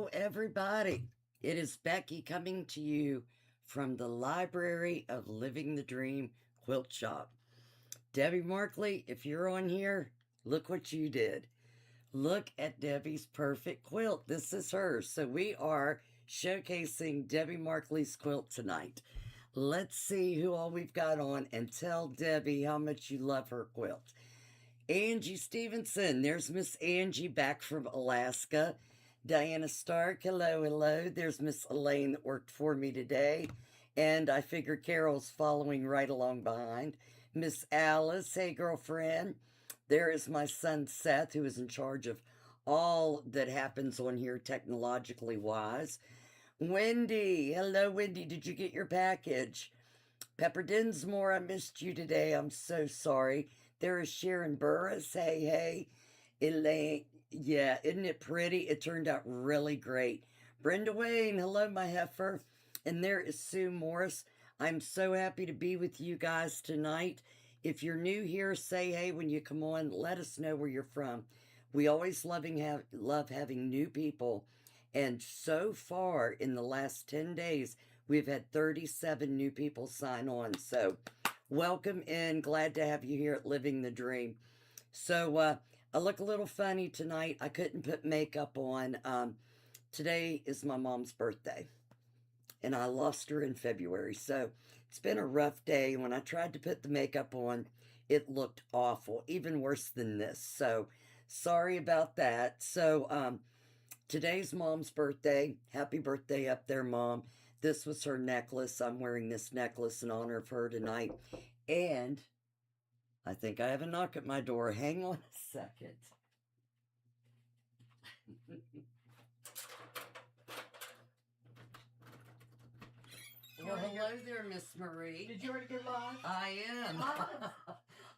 Hello, everybody. It is Becky coming to you from the Library of Living the Dream Quilt Shop. Debbie Markley, if you're on here, look what you did. Look at Debbie's perfect quilt. This is hers. So we are showcasing Debbie Markley's quilt tonight. Let's see who all we've got on and tell Debbie how much you love her quilt. Angie Stevenson, there's Miss Angie back from Alaska. Diana Stark, hello, hello. There's Miss Elaine that worked for me today. And I figure Carol's following right along behind. Miss Alice, hey girlfriend. There is my son Seth, who is in charge of all that happens on here technologically wise. Wendy, hello Wendy, did you get your package? Pepper Dinsmore, I missed you today. I'm so sorry. There is Sharon Burris. Hey, hey. Elaine, yeah, isn't it pretty? It turned out really great. Brenda Wayne, hello, my heifer. And there is Sue Morris. I'm so happy to be with you guys tonight. If you're new here, say hey when you come on. Let us know where you're from. We always love having new people. And so far, in the last 10 days, we've had 37 new people sign on. So welcome in. Glad to have you here at Living the Dream. So I look a little funny tonight. I couldn't put makeup on. Today is my mom's birthday. And I lost her in February. So it's been a rough day. When I tried to put the makeup on, it looked awful. Even worse than this. So sorry about that. So today's Mom's birthday. Happy birthday up there, Mom. This was her necklace. I'm wearing this necklace in honor of her tonight. And I think I have a knock at my door. Hang on a second. Well, hello there, Miss Marie. Did you already get live? I am.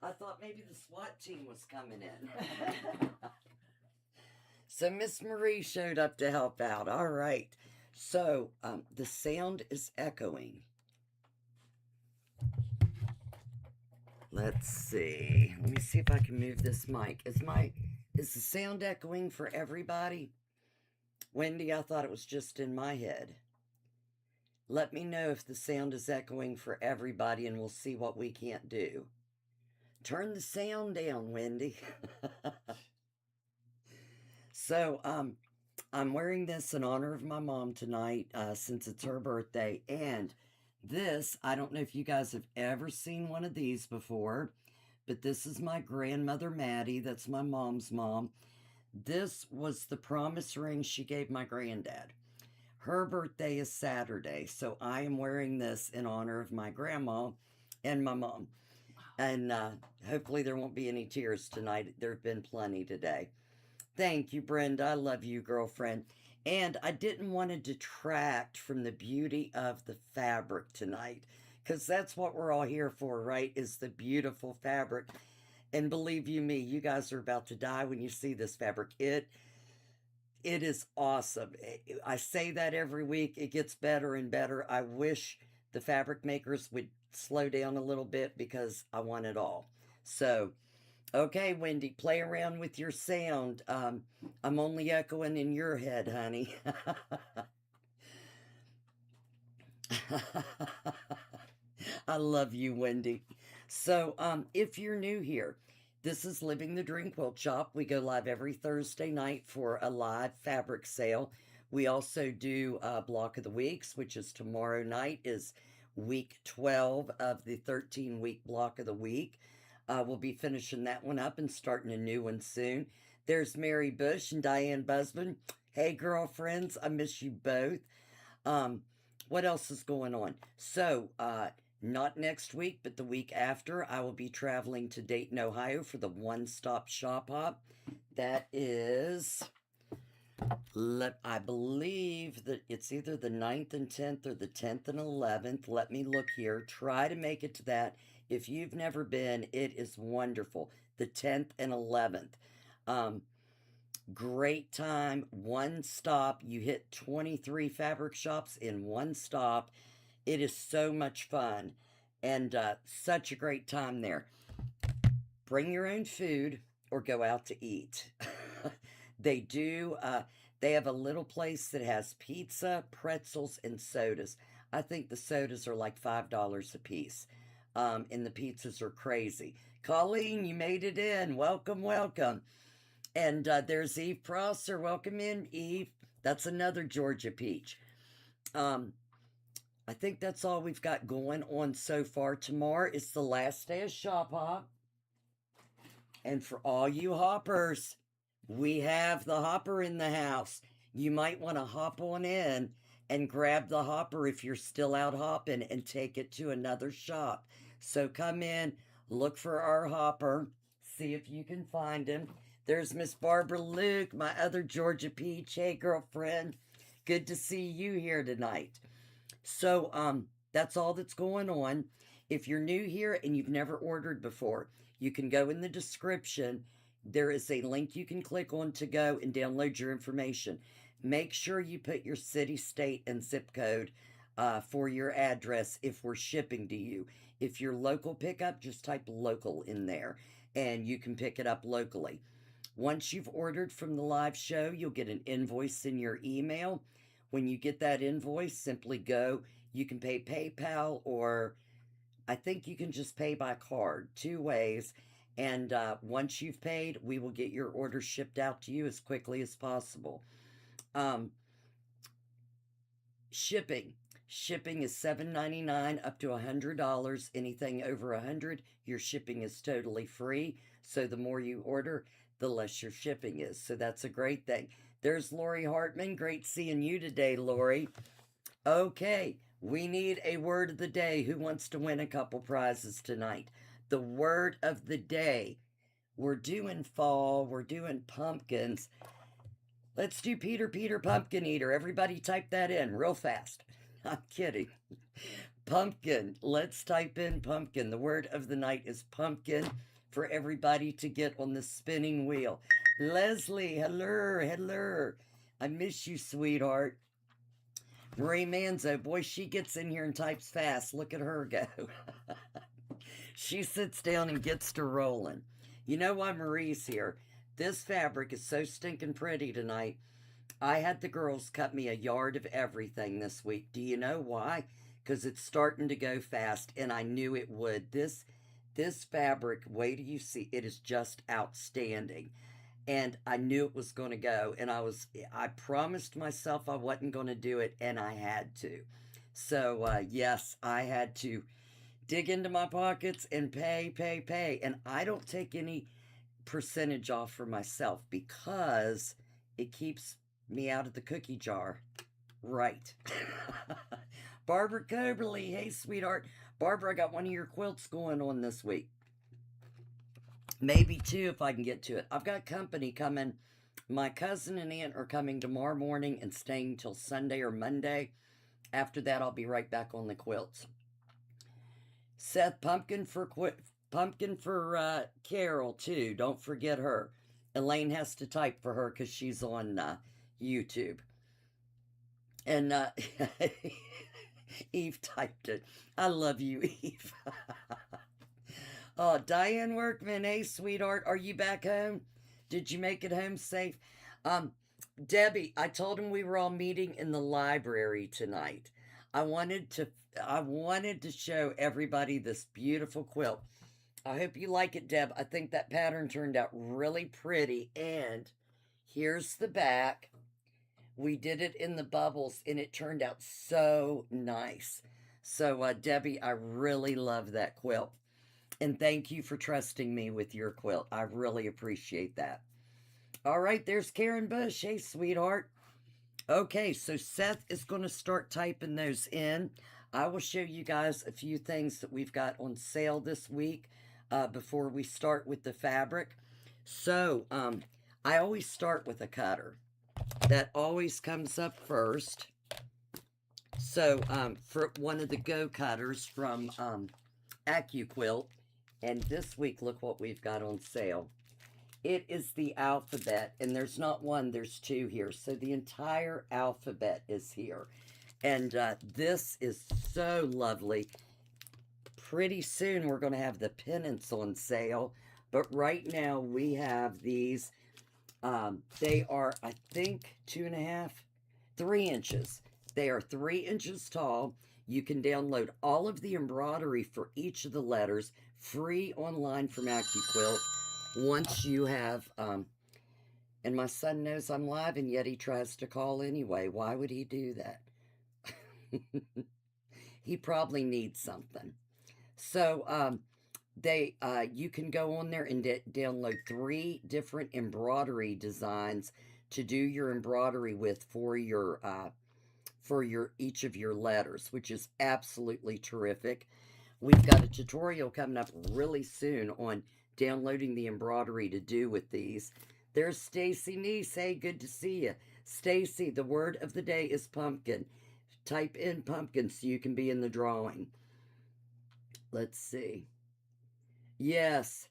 I thought maybe the SWAT team was coming in. So Miss Marie showed up to help out. All right. So the sound is echoing. Let's see. Let me see if I can move this mic. Is the sound echoing for everybody? Wendy, I thought it was just in my head. Let me know if the sound is echoing for everybody and we'll see what we can't do. Turn the sound down, Wendy. So, I'm wearing this in honor of my mom tonight, since it's her birthday. And this, I don't know if you guys have ever seen one of these before, but this is my grandmother, Maddie. That's my mom's mom. This was the promise ring she gave my granddad. Her birthday is Saturday, so I am wearing this in honor of my grandma and my mom. And hopefully there won't be any tears tonight. There have been plenty today. Thank you, Brenda. I love you, girlfriend. And I didn't want to detract from the beauty of the fabric tonight, because that's what we're all here for, right? Is the beautiful fabric. And believe you me, you guys are about to die when you see this fabric. It is awesome. I say that every week. It gets better and better. I wish the fabric makers would slow down a little bit because I want it all. So, okay, Wendy, play around with your sound. I'm only echoing in your head, honey. I love you, Wendy. So, if you're new here, this is Living the Dream Quilt Shop. We go live every Thursday night for a live fabric sale. We also do Block of the Weeks, which is tomorrow night, is week 12 of the 13-week Block of the Week. We'll be finishing that one up and starting a new one soon. There's Mary Bush and Diane Busman. Hey, girlfriends, I miss you both. What else is going on? So, not next week, but the week after, I will be traveling to Dayton, Ohio for the one-stop shop hop. That is, I believe that it's either the 9th and 10th or the 10th and 11th. Let me look here. Try to make it to that. If you've never been, it is wonderful. The 10th and 11th. Great time. One stop. You hit 23 fabric shops in one stop. It is so much fun and such a great time there. Bring your own food or go out to eat. They do They have a little place that has pizza, pretzels, and sodas. I think the sodas are like $5 a piece. And the pizzas are crazy. Colleen, you made it in. Welcome, welcome. And there's Eve Prosser. Welcome in, Eve. That's another Georgia peach. Um, I think that's all we've got going on so far. Tomorrow is the last day of Shop Hop. And for all you hoppers, we have the hopper in the house. You might want to hop on in and grab the hopper if you're still out hopping and take it to another shop. So come in, look for our hopper, see if you can find him. There's Miss Barbara Luke, my other Georgia peach. Hey, girlfriend. Good to see you here tonight. So, that's all that's going on. If you're new here and you've never ordered before, you can go in the description. There is a link you can click on to go and download your information. Make sure you put your city, state, and zip code for your address if we're shipping to you. If you're local pickup, just type local in there and you can pick it up locally. Once you've ordered from the live show, you'll get an invoice in your email. When you get that invoice, simply go. You can pay PayPal, or I think you can just pay by card. 2 ways. And once you've paid, we will get your order shipped out to you as quickly as possible. Shipping. Shipping is $7.99 up to $100. Anything over $100, your shipping is totally free. So the more you order, the less your shipping is. So that's a great thing. There's Lori Hartman. Great seeing you today, Lori. Okay, we need a word of the day. Who wants to win a couple prizes tonight? The word of the day. We're doing fall. We're doing pumpkins. Let's do Peter Pumpkin Eater. Everybody type that in real fast. I'm kidding. Pumpkin. Let's type in pumpkin. The word of the night is pumpkin for everybody to get on the spinning wheel. Leslie, hello. I miss you, sweetheart. Marie Manzo, boy, she gets in here and types fast. Look at her go. She sits down and gets to rolling. You know why Marie's here? This fabric is so stinking pretty tonight. I had the girls cut me a yard of everything this week. Do you know why? Because it's starting to go fast, and I knew it would. This fabric, wait till you see, it is just outstanding. And I knew it was going to go, and I promised myself I wasn't going to do it, and I had to. So, yes, I had to dig into my pockets and pay. And I don't take any percentage off for myself because it keeps me out of the cookie jar. Right. Barbara Coberly, hey, sweetheart. Barbara, I got one of your quilts going on this week. Maybe 2 if I can get to it. I've got company coming. My cousin and aunt are coming tomorrow morning and staying till Sunday or Monday. After that, I'll be right back on the quilts. Seth, pumpkin for Carol, too. Don't forget her. Elaine has to type for her because she's on YouTube. And Eve typed it. I love you, Eve. Oh, Diane Workman, hey, sweetheart, are you back home? Did you make it home safe? Debbie, I told him we were all meeting in the library tonight. I wanted to show everybody this beautiful quilt. I hope you like it, Deb. I think that pattern turned out really pretty. And here's the back. We did it in the bubbles, and it turned out so nice. So, Debbie, I really love that quilt. And thank you for trusting me with your quilt. I really appreciate that. All right, there's Karen Bush. Hey, sweetheart. Okay, so Seth is going to start typing those in. I will show you guys a few things that we've got on sale this week before we start with the fabric. So, I always start with a cutter. That always comes up first. So, for one of the Go Cutters from AccuQuilt, and this week, look what we've got on sale. It is the alphabet, and there's not one, there's 2 here. So the entire alphabet is here. And this is so lovely. Pretty soon we're going to have the pennants on sale. But right now we have these They are, I think, 2.5, 3 inches. They are 3 inches tall. You can download all of the embroidery for each of the letters free online from AccuQuilt once you have, and my son knows I'm live and yet he tries to call anyway. Why would he do that? He probably needs something. So, you can go on there and download 3 different embroidery designs to do your embroidery with for your each of your letters, which is absolutely terrific. We've got a tutorial coming up really soon on downloading the embroidery to do with these. There's Stacy Niece. Hey, good to see you. Stacy, the word of the day is pumpkin. Type in pumpkin so you can be in the drawing. Let's see. Yes,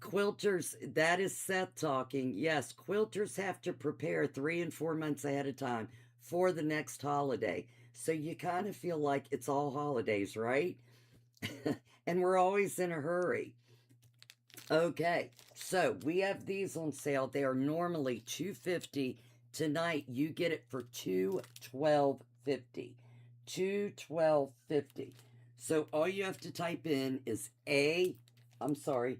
quilters, that is Seth talking. Yes, quilters have to prepare 3 and 4 months ahead of time for the next holiday. So you kind of feel like it's all holidays, right? And we're always in a hurry. Okay, so we have these on sale. They are normally $2.50. Tonight you get it for $212.50. $212.50. So all you have to type in is AA100,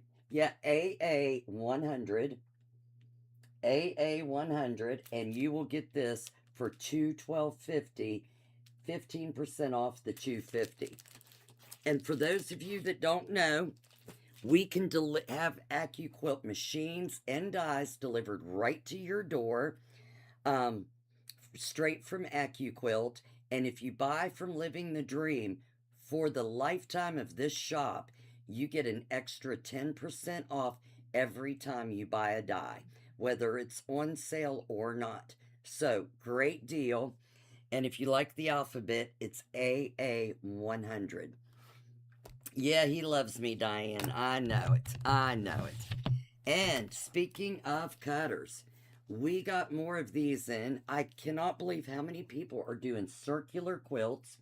AA100, and you will get this for $212.50, 15% off the $250. And for those of you that don't know, we can have AccuQuilt machines and dies delivered right to your door, straight from AccuQuilt. And if you buy from Living the Dream for the lifetime of this shop, you get an extra 10% off every time you buy a die, whether it's on sale or not. So, great deal. And if you like the alphabet, it's AA100. Yeah, he loves me, Diane. I know it. I know it. And speaking of cutters, we got more of these in. I cannot believe how many people are doing circular quilts.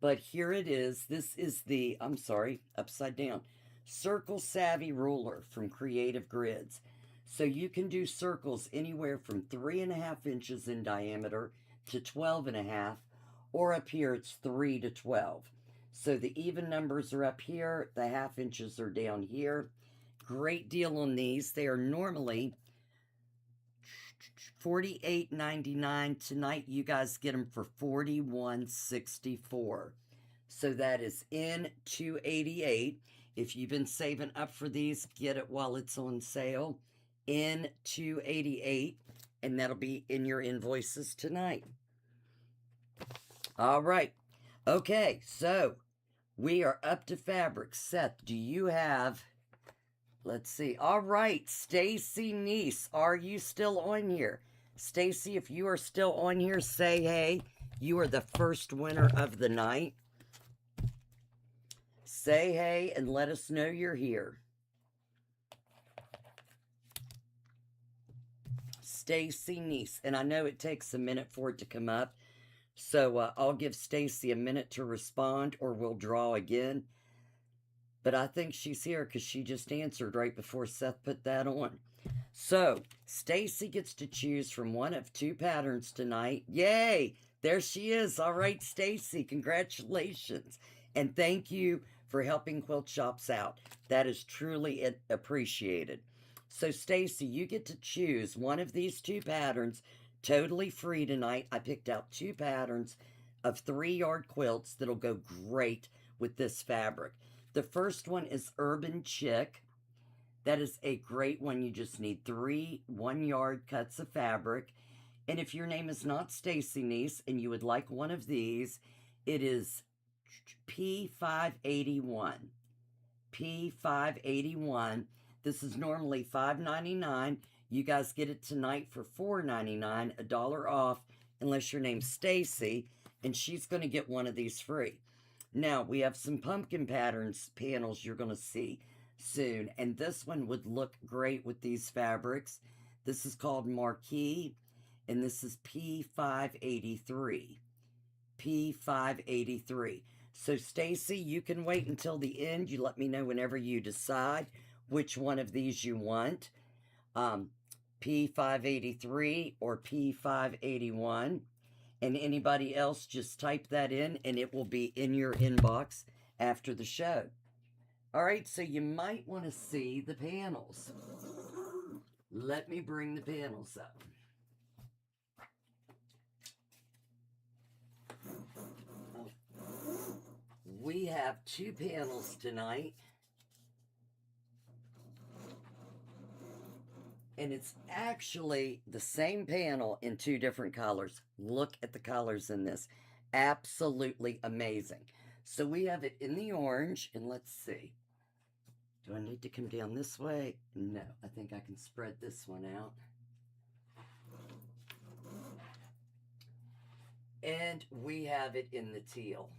But here it is. This is the, I'm sorry, upside down, Circle Savvy Ruler from Creative Grids. So you can do circles anywhere from 3.5 inches in diameter to 12.5, or up here it's 3 to 12. So the even numbers are up here, the half inches are down here. Great deal on these. They are normally $48.99. Tonight you guys get them for $41.64. So that is in $288. If you've been saving up for these, get it while it's on sale. In $288, and that'll be in your invoices tonight. All right. Okay, so we are up to fabric. Seth, do you have... Let's see. All right, Stacy Niece, are you still on here? Stacy, if you are still on here, say hey. You are the first winner of the night. Say hey and let us know you're here. Stacy Niece, and I know it takes a minute for it to come up, so I'll give Stacy a minute to respond, or we'll draw again. But I think she's here because she just answered right before Seth put that on. So, Stacy gets to choose from one of 2 patterns tonight. Yay! There she is. All right, Stacy, congratulations. And thank you for helping quilt shops out. That is truly appreciated. So, Stacy, you get to choose one of these 2 patterns, totally free tonight. I picked out 2 patterns of 3-yard quilts that'll go great with this fabric. The first one is Urban Chick. That is a great one. You just need 3 1-yard cuts of fabric. And if your name is not Stacy Niece and you would like one of these, it is P581. P581. This is normally $5.99. You guys get it tonight for $4.99, $1 off, unless your name's Stacy, and she's going to get one of these free. Now, we have some pumpkin patterns panels you're going to see soon, and this one would look great with these fabrics. This is called Marquee, and this is P583. P583. So, Stacy, you can wait until the end. You let me know whenever you decide which one of these you want. P583 or P581. And anybody else, just type that in and it will be in your inbox after the show. All right, so you might want to see the panels. Let me bring the panels up. We have 2 panels tonight. And it's actually the same panel in 2 different colors. Look at the colors in this. Absolutely amazing. So we have it in the orange, and let's see. Do I need to come down this way? No, I think I can spread this one out. And we have it in the teal.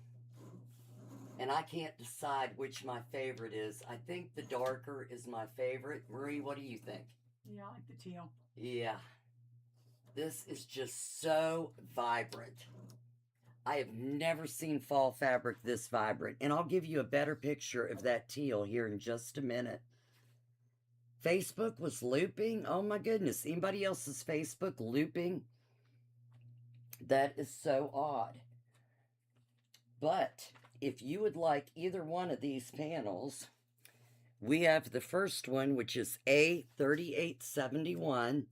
And I can't decide which my favorite is. I think the darker is my favorite. Marie, what do you think? Yeah, I like the teal. Yeah. This is just so vibrant. I have never seen fall fabric this vibrant. And I'll give you a better picture of that teal here in just a minute. Facebook was looping. Oh my goodness. Anybody else's Facebook looping? That is so odd. But if you would like either one of these panels, we have the first one, which is A3871.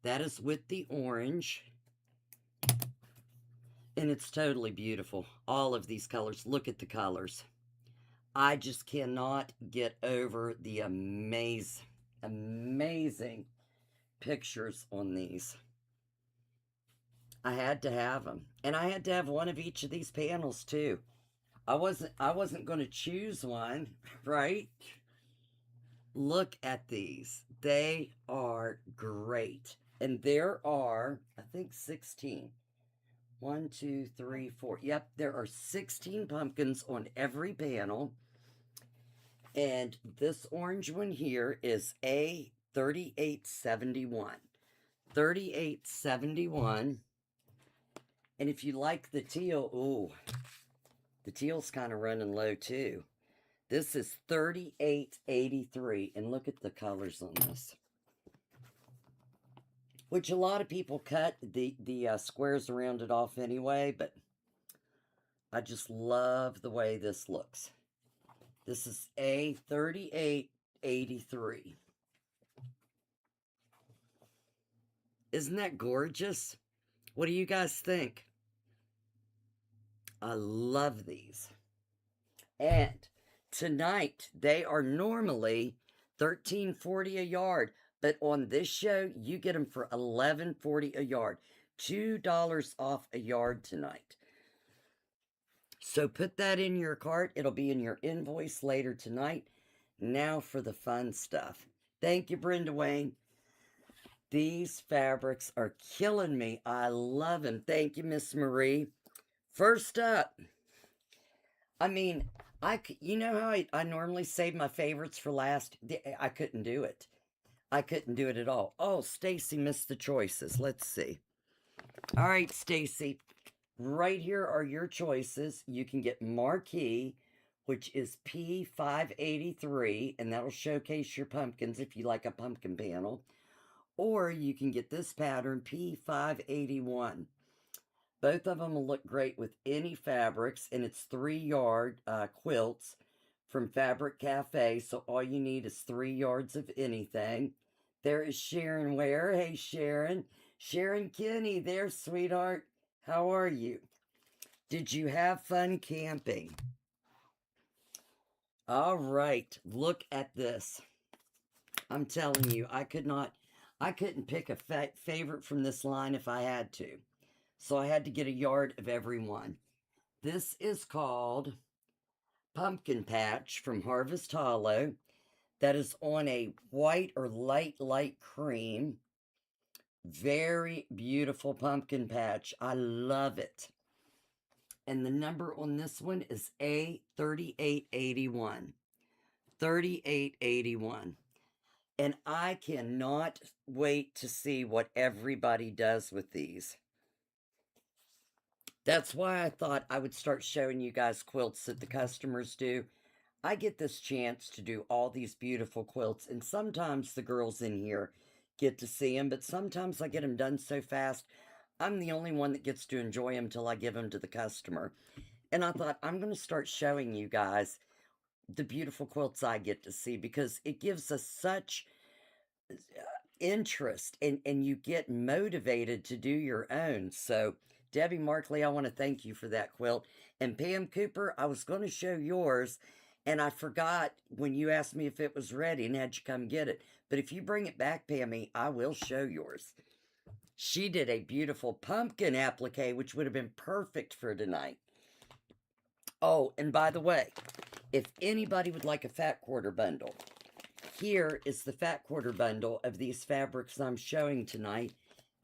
That is with the orange. And it's totally beautiful. All of these colors. Look at the colors. I just cannot get over the amazing pictures on these. I had to have them. And I had to have one of each of these panels too. I wasn't going to choose one, right? Look at these. They are great. And there are, I think, 16. 1, 2, 3, 4. Yep, there are 16 pumpkins on every panel. And this orange one here is A3871. 3871. And if you like the teal, ooh, the teal's kind of running low too. This is 3883. And look at the colors on this. Which a lot of people cut the squares around it off anyway, but I just love the way this looks. This is A3883. Isn't that gorgeous? What do you guys think? I love these. And tonight, they are normally $13.40 a yard. But on this show, you get them for $11.40 a yard. $2 off a yard tonight. So put that in your cart. It'll be in your invoice later tonight. Now for the fun stuff. Thank you, Brenda Wayne. These fabrics are killing me. I love them. Thank you, Miss Marie. First up, I mean, you know how I normally save my favorites for last? I couldn't do it. I couldn't do it at all. Oh, Stacy missed the choices. Let's see. All right, Stacy. Right here are your choices. You can get Marquee, which is P583, and that'll showcase your pumpkins if you like a pumpkin panel. Or you can get this pattern, P581. Both of them will look great with any fabrics, and it's 3-yard quilts from Fabric Cafe, so all you need is 3 yards of anything. There is Sharon Ware. Hey, Sharon. Sharon Kinney there, sweetheart. How are you? Did you have fun camping? All right, look at this. I'm telling you, I couldn't pick a favorite from this line if I had to. So I had to get a yard of every one. This is called Pumpkin Patch from Harvest Hollow. That is on a white or light cream. Very beautiful pumpkin patch. I love it. And the number on this one is A3881. 3881. And I cannot wait to see what everybody does with these. That's why I thought I would start showing you guys quilts that the customers do. I get this chance to do all these beautiful quilts, and sometimes the girls in here get to see them, but sometimes I get them done so fast, I'm the only one that gets to enjoy them till I give them to the customer. And I thought, I'm going to start showing you guys the beautiful quilts I get to see because it gives us such interest and you get motivated to do your own. So, Debbie Markley, I want to thank you for that quilt. And Pam Cooper, I was going to show yours and I forgot when you asked me if it was ready and had you come get it. But if you bring it back, Pammy, I will show yours. She did a beautiful pumpkin applique, which would have been perfect for tonight. Oh, and by the way, if anybody would like a fat quarter bundle, here is the fat quarter bundle of these fabrics I'm showing tonight.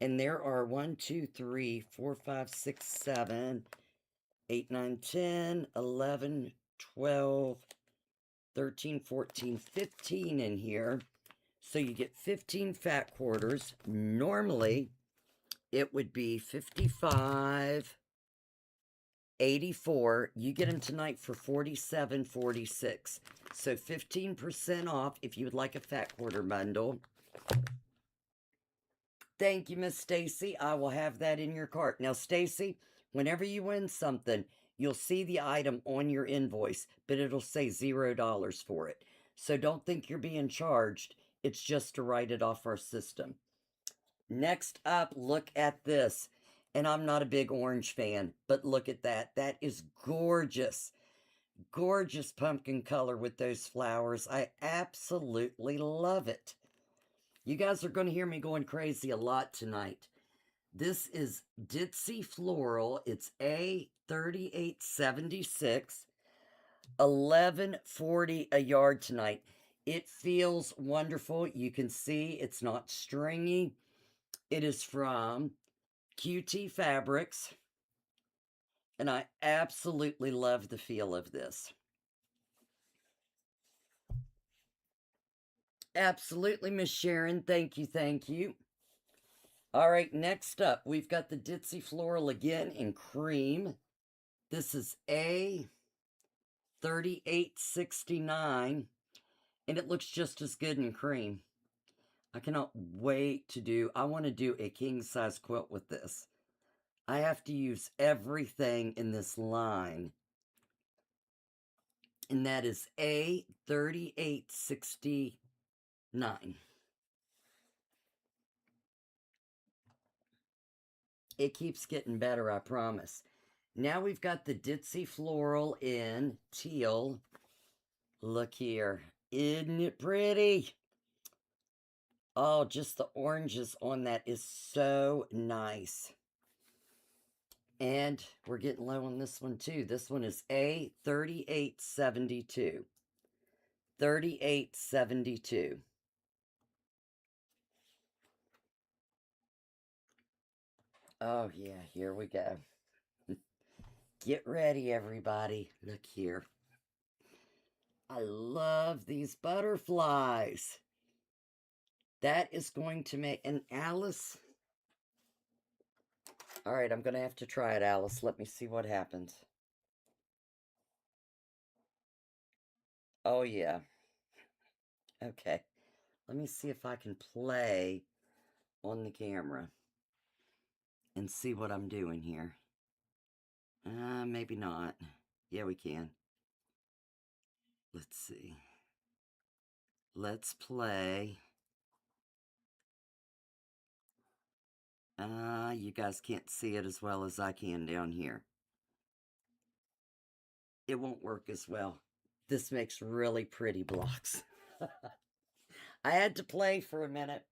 And there are 1, 2, 3, 4, 5, 6, 7, 8, 9, 10, 11, 12, 13, 14, 15 in here. So you get 15 fat quarters. Normally, it would be 55, 84. You get them tonight for 47.46. So 15% off if you would like a fat quarter bundle. Thank you, Miss Stacy. I will have that in your cart. Now, Stacy, whenever you win something, you'll see the item on your invoice, but it'll say $0 for it. So don't think you're being charged. It's just to write it off our system. Next up, look at this. And I'm not a big orange fan, but look at that. That is gorgeous. Gorgeous pumpkin color with those flowers. I absolutely love it. You guys are going to hear me going crazy a lot tonight. This is Ditzy Floral. It's A3876, $11.40 a yard tonight. It feels wonderful. You can see it's not stringy. It is from QT Fabrics. And I absolutely love the feel of this. Absolutely, Miss Sharon. Thank you, thank you. All right, next up, we've got the Ditzy Floral again in cream. This is A3869, and it looks just as good in cream. I cannot wait to do, I want to do a king-size quilt with this. I have to use everything in this line. And that is A3869. It keeps getting better, I promise. Now we've got the Ditzy Floral in teal. Look here. Isn't it pretty? Oh, just the oranges on that is so nice. And we're getting low on this one too. This one is A3872. 3872. Oh yeah, here we go. Get ready, everybody. Look here. I love these butterflies. That is going to make an Alice. All right, I'm going to have to try it, Alice. Let me see what happens. Oh, yeah. Okay. Let me see if I can play on the camera and see what I'm doing here. Maybe not. Yeah, we can. Let's see. Let's play. You guys can't see it as well as I can down here. It won't work as well. This makes really pretty blocks. I had to play for a minute.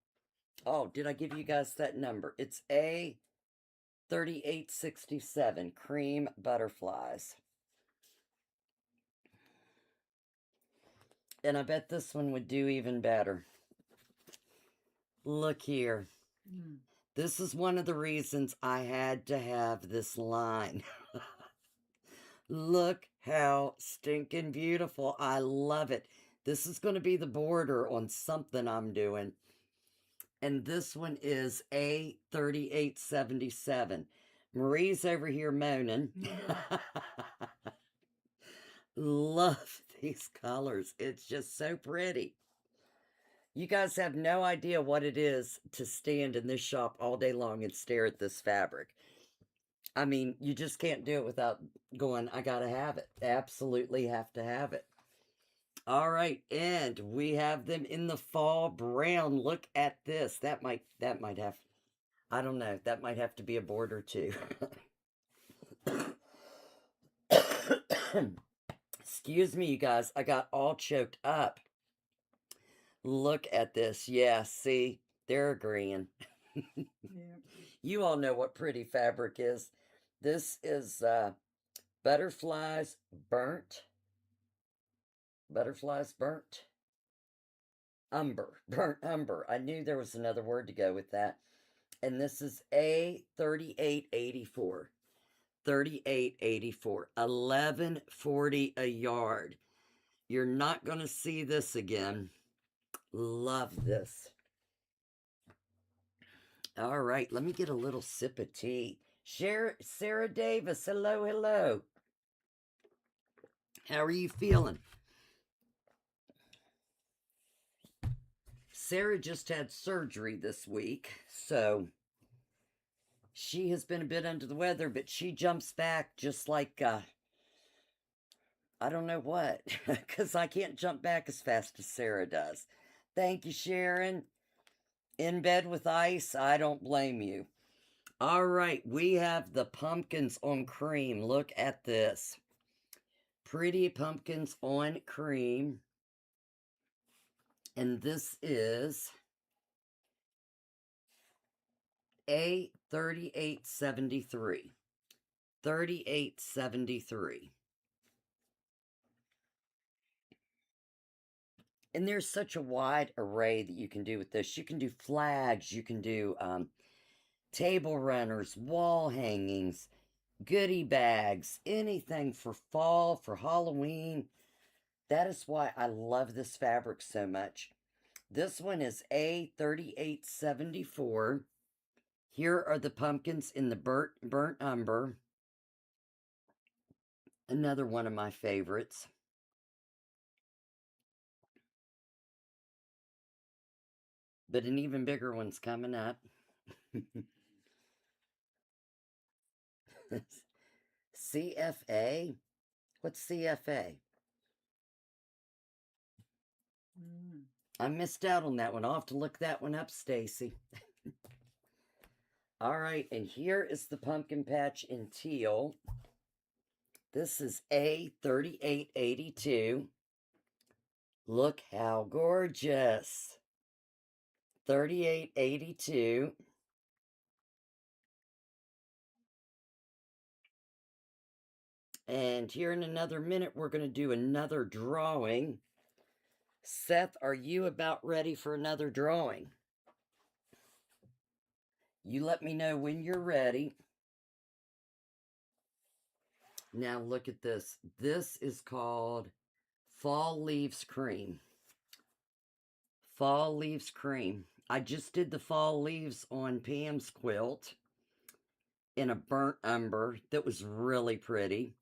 Oh, did I give you guys that number? It's A3867, cream butterflies. And I bet this one would do even better. Look here. This is one of the reasons I had to have this line. Look how stinking beautiful. I love it. This is going to be the border on something I'm doing. And this one is A3877. Marie's over here moaning. Love these colors. It's just so pretty. You guys have no idea what it is to stand in this shop all day long and stare at this fabric. I mean, you just can't do it without going, I gotta have it. Absolutely have to have it. All right, and we have them in the fall brown. Look at this. That might have, I don't know, that might have to be a border too. Excuse me, you guys. I got all choked up. Look at this. Yeah, see, they're agreeing. Yeah. You all know what pretty fabric is. This is butterflies burnt. Butterflies burnt. Umber. Burnt umber. I knew there was another word to go with that. And this is A3884. 3884. 1140 a yard. You're not going to see this again. Love this. All right, let me get a little sip of tea. Sarah Davis, hello, hello. How are you feeling? Sarah just had surgery this week, so she has been a bit under the weather, but she jumps back just like, I don't know what, because I can't jump back as fast as Sarah does. Thank you, Sharon. In bed with ice, I don't blame you. All right, we have the pumpkins on cream. Look at this. Pretty pumpkins on cream. And this is A3873. 3873. And there's such a wide array that you can do with this. You can do flags, you can do table runners, wall hangings, goodie bags, anything for fall, for Halloween. That is why I love this fabric so much. This one is A3874. Here are the pumpkins in the burnt umber. Another one of my favorites. But an even bigger one's coming up. CFA? What's CFA? I missed out on that one. I'll have to look that one up, Stacy. All right, and here is the pumpkin patch in teal. This is A3882. Look how gorgeous. 3882. And here in another minute, we're going to do another drawing. Seth, are you about ready for another drawing? You let me know when you're ready. Now look at this. This is called Fall Leaves Cream. Fall Leaves Cream. I just did the fall leaves on Pam's quilt in a burnt umber that was really pretty.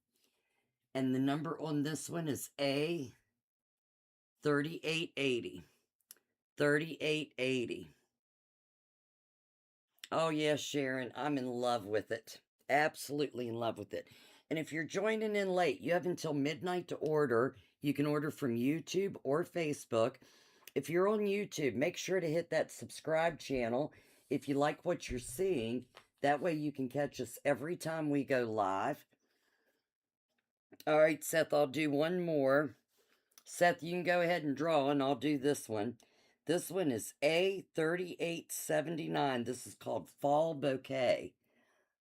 And the number on this one is A3880. 3880. Oh, yes, Sharon, I'm in love with it. Absolutely in love with it. And if you're joining in late, you have until midnight to order. You can order from YouTube or Facebook. If you're on YouTube, make sure to hit that subscribe channel if you like what you're seeing. That way you can catch us every time we go live. All right, Seth, I'll do one more. Seth, you can go ahead and draw, and I'll do this one. This one is A3879. This is called Fall Bouquet.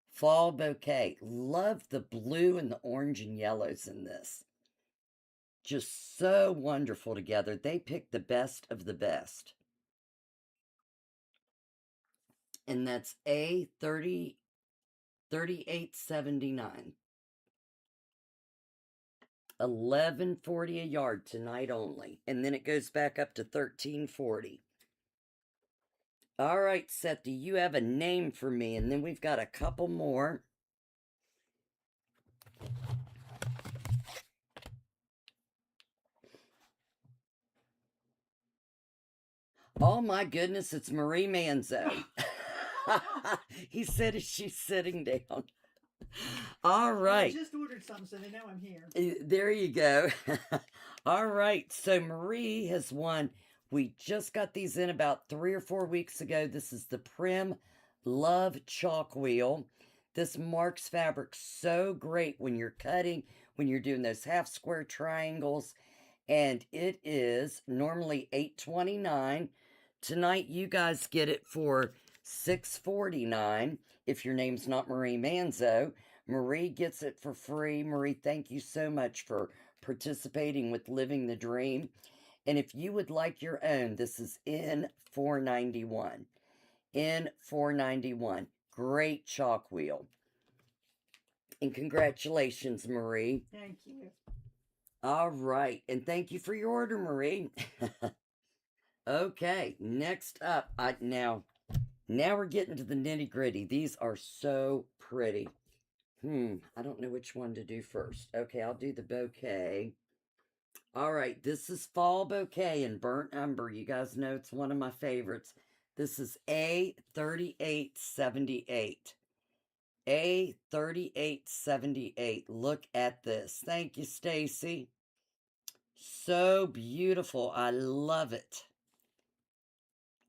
Fall Bouquet. Love the blue and the orange and yellows in this. Just so wonderful together. They picked the best of the best. And that's A3879. 1140 a yard tonight only. And then it goes back up to 1340. All right, Seth, do you have a name for me? And then we've got a couple more. Oh my goodness, it's Marie Manzo. He said as she's sitting down. All right. I just ordered some, so they know I'm here. There you go. All right. So Marie has won. We just got these in about 3 or 4 weeks ago. This is the Prim Love Chalk Wheel. This marks fabric so great when you're cutting, when you're doing those half square triangles. And it is normally $8.29. Tonight you guys get it for $6.49 if your name's not Marie Manzo. Marie gets it for free. Marie, thank you so much for participating with Living the Dream. And if you would like your own, this is in $4.91. In $4.91. Great chalk wheel. And congratulations, Marie. Thank you. All right. And thank you for your order, Marie. Okay, next up. Now we're getting to the nitty gritty. These are so pretty. I don't know which one to do first. Okay, I'll do the bouquet. All right, this is Fall Bouquet in Burnt Umber. You guys know it's one of my favorites. This is A3878. A3878. Look at this. Thank you, Stacy. So beautiful. I love it.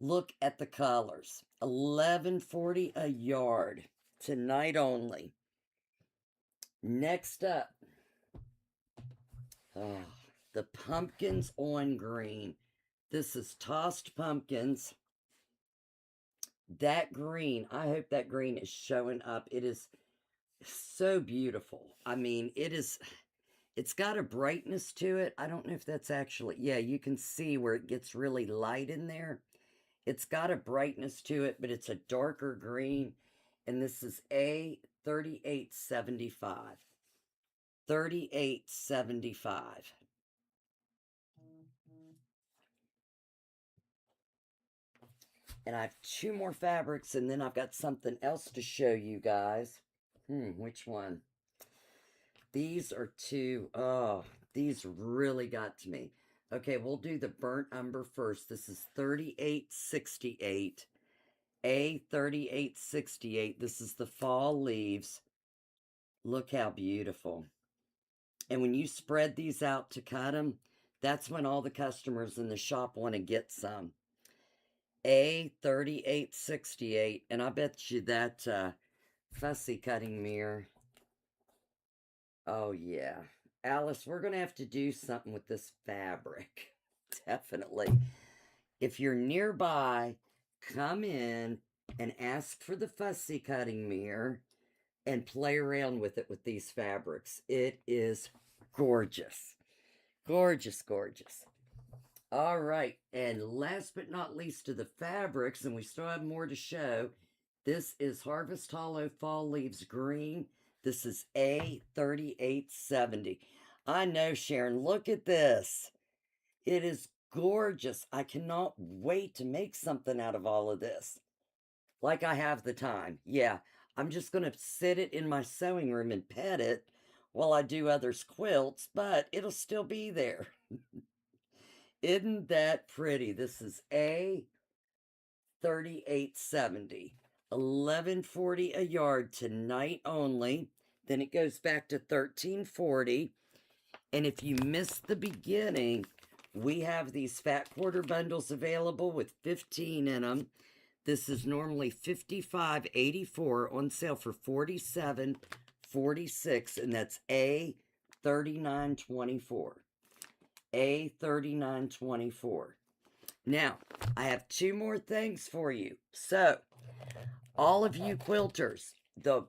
Look at the colors. $11.40 a yard. Tonight only. Next up. Oh, the pumpkins on green. This is tossed pumpkins. That green, I hope that green is showing up. It is so beautiful. I mean, it's got a brightness to it. I don't know if that's actually, yeah, you can see where it gets really light in there. It's got a brightness to it, but it's a darker green. And this is A3875. 3875. And I have 2 more fabrics, and then I've got something else to show you guys. Which one? These are 2. Oh, these really got to me. Okay, we'll do the burnt umber first. This is 3868. A3868. This is the fall leaves. Look how beautiful. And when you spread these out to cut them, that's when all the customers in the shop want to get some. A3868. And I bet you that fussy cutting mirror. Oh, yeah. Alice, we're going to have to do something with this fabric. Definitely. If you're nearby, come in and ask for the fussy cutting mirror and play around with it with these fabrics. It is gorgeous. Gorgeous, gorgeous. All right, and last but not least to the fabrics, and we still have more to show. This is Harvest Hollow Fall Leaves Green. This is A3870. I know, Sharon, look at this. It is gorgeous. I cannot wait to make something out of all of this. Like I have the time. Yeah, I'm just going to sit it in my sewing room and pet it while I do others' quilts, but it'll still be there. Isn't that pretty? This is A3870. $11.40 a yard tonight only. Then it goes back to $13.40. And if you missed the beginning, we have these fat quarter bundles available with 15 in them. This is normally $55.84 on sale for $47.46, and that's A3924. A3924. Now, I have 2 more things for you. So, all of you quilters, the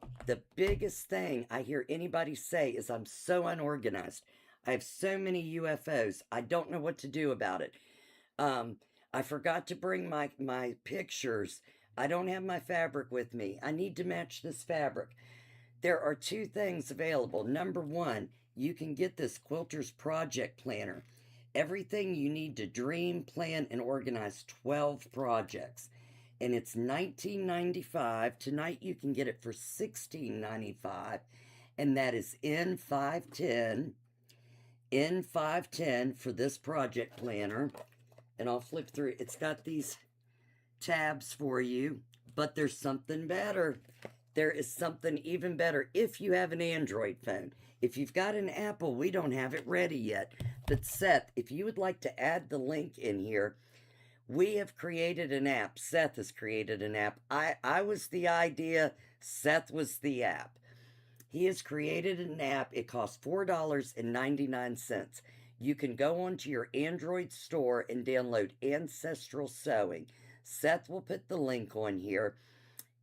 biggest thing I hear anybody say is I'm so unorganized. I have so many UFOs. I don't know what to do about it. I forgot to bring my pictures. I don't have my fabric with me. I need to match this fabric. There are 2 things available. Number 1, you can get this Quilter's Project Planner. Everything you need to dream, plan, and organize 12 projects. And it's $19.95. Tonight you can get it for $16.95. And that is N510. N510 for this project planner. and I'll flip through. It's got these tabs for you, but there's something better. There is something even better if you have an Android phone. If you've got an Apple, we don't have it ready yet. But Seth, if you would like to add the link in here, we have created an app. Seth has created an app. I was the idea. Seth was the app. He has created an app. It costs $4.99. You can go onto your Android store and download Ancestral Sewing. Seth will put the link on here.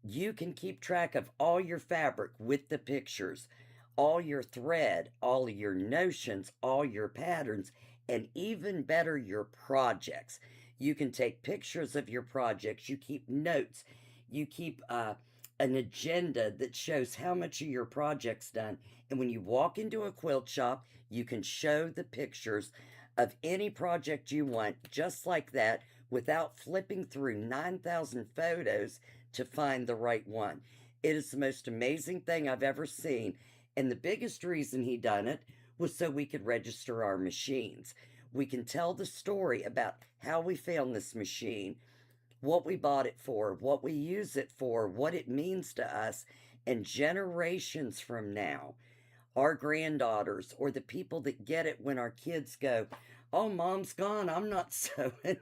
You can keep track of all your fabric with the pictures, all your thread, all your notions, all your patterns, and even better, your projects. You can take pictures of your projects, you keep notes, you keep an agenda that shows how much of your project's done. And when you walk into a quilt shop, you can show the pictures of any project you want, just like that, without flipping through 9,000 photos to find the right one. It is the most amazing thing I've ever seen. And the biggest reason he done it was so we could register our machines. We can tell the story about how we found this machine, what we bought it for, what we use it for, what it means to us, and generations from now, our granddaughters or the people that get it when our kids go, oh, mom's gone, I'm not sewing.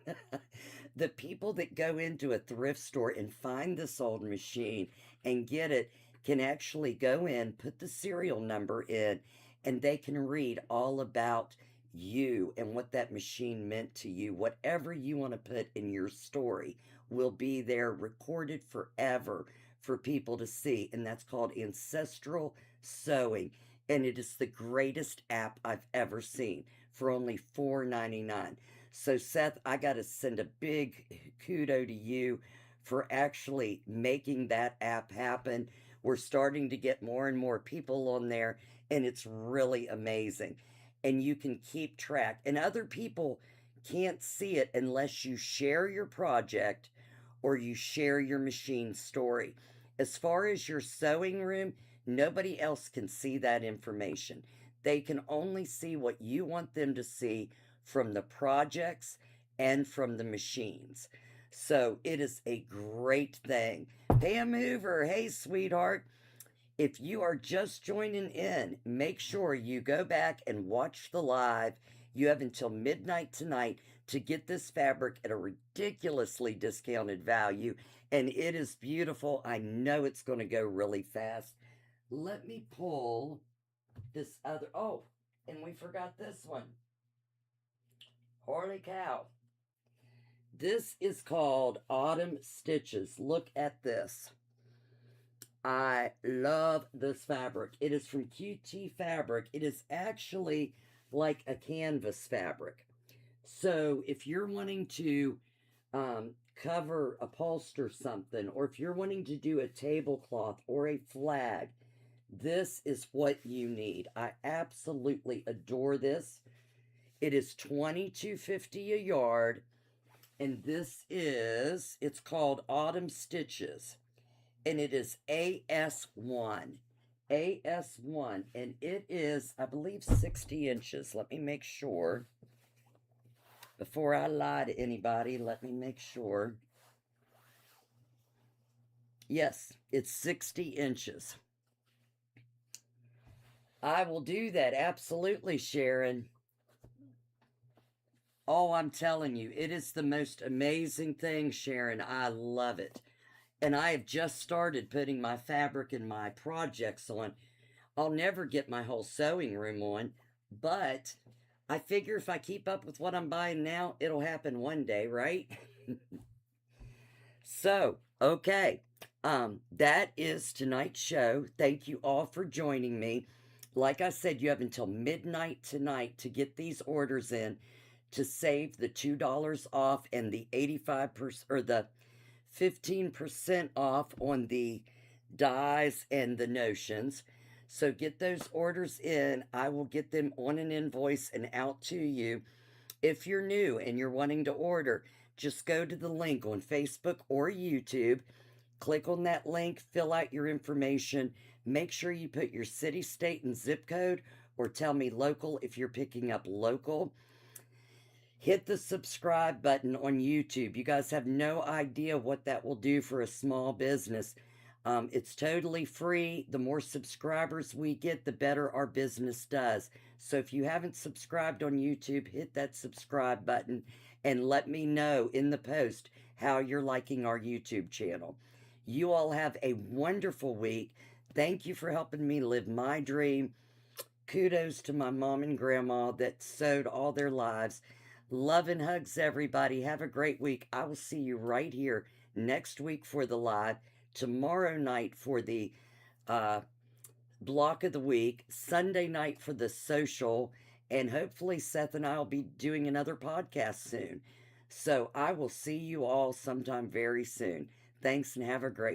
The people that go into a thrift store and find this old machine and get it can actually go in, put the serial number in, and they can read all about you and what that machine meant to you. Whatever you want to put in your story will be there recorded forever for people to see. And that's called Ancestral Sewing. And it is the greatest app I've ever seen for only $4.99. So, Seth, I got to send a big kudo to you for actually making that app happen. We're starting to get more and more people on there, and it's really amazing. And you can keep track, and other people can't see it unless you share your project or you share your machine story. As far as your sewing room, nobody else can see that information. They can only see what you want them to see from the projects and from the machines. So it is a great thing. Pam Hoover, hey, sweetheart. If you are just joining in, make sure you go back and watch the live. You have until midnight tonight to get this fabric at a ridiculously discounted value, and it is beautiful. I know it's going to go really fast. Let me pull this other. Oh, and we forgot this one. Holy cow. This is called Autumn Stitches. Look at this. I love this fabric. It is from QT Fabric. It is actually like a canvas fabric. So if you're wanting to cover, upholster something, or if you're wanting to do a tablecloth or a flag, this is what you need. I absolutely adore this. It is $22.50 a yard, and this is, it's called Autumn Stitches, and it is AS1. AS1, and it is, I believe, 60 inches. Let me make sure. Before I lie to anybody, let me make sure. Yes, it's 60 inches. I will do that, absolutely, Sharon. Oh, I'm telling you, it is the most amazing thing, Sharon. I love it. And I have just started putting my fabric and my projects on. I'll never get my whole sewing room on, but I figure if I keep up with what I'm buying now, it'll happen one day, right? So, okay. That is tonight's show. Thank you all for joining me. Like I said, you have until midnight tonight to get these orders in to save the $2 off and the 85% or the 15% off on the dies and the notions. So get those orders in. I will get them on an invoice and out to you. If you're new and you're wanting to order, just go to the link on Facebook or YouTube. Click on that link, fill out your information. Make sure you put your city, state, and zip code, or tell me local if you're picking up local. hit the subscribe button on YouTube. You guys have no idea what that will do for a small business. It's totally free. The more subscribers we get, the better our business does. So if you haven't subscribed on YouTube, hit that subscribe button and let me know in the post how you're liking our YouTube channel. You all have a wonderful week. Thank you for helping me live my dream. Kudos to my mom and grandma that sewed all their lives. Love and hugs, everybody. Have a great week. I will see you right here next week for the live, tomorrow night for the uh, block of the week, Sunday night for the social, and hopefully Seth and I will be doing another podcast soon. So I will see you all sometime very soon. Thanks and have a great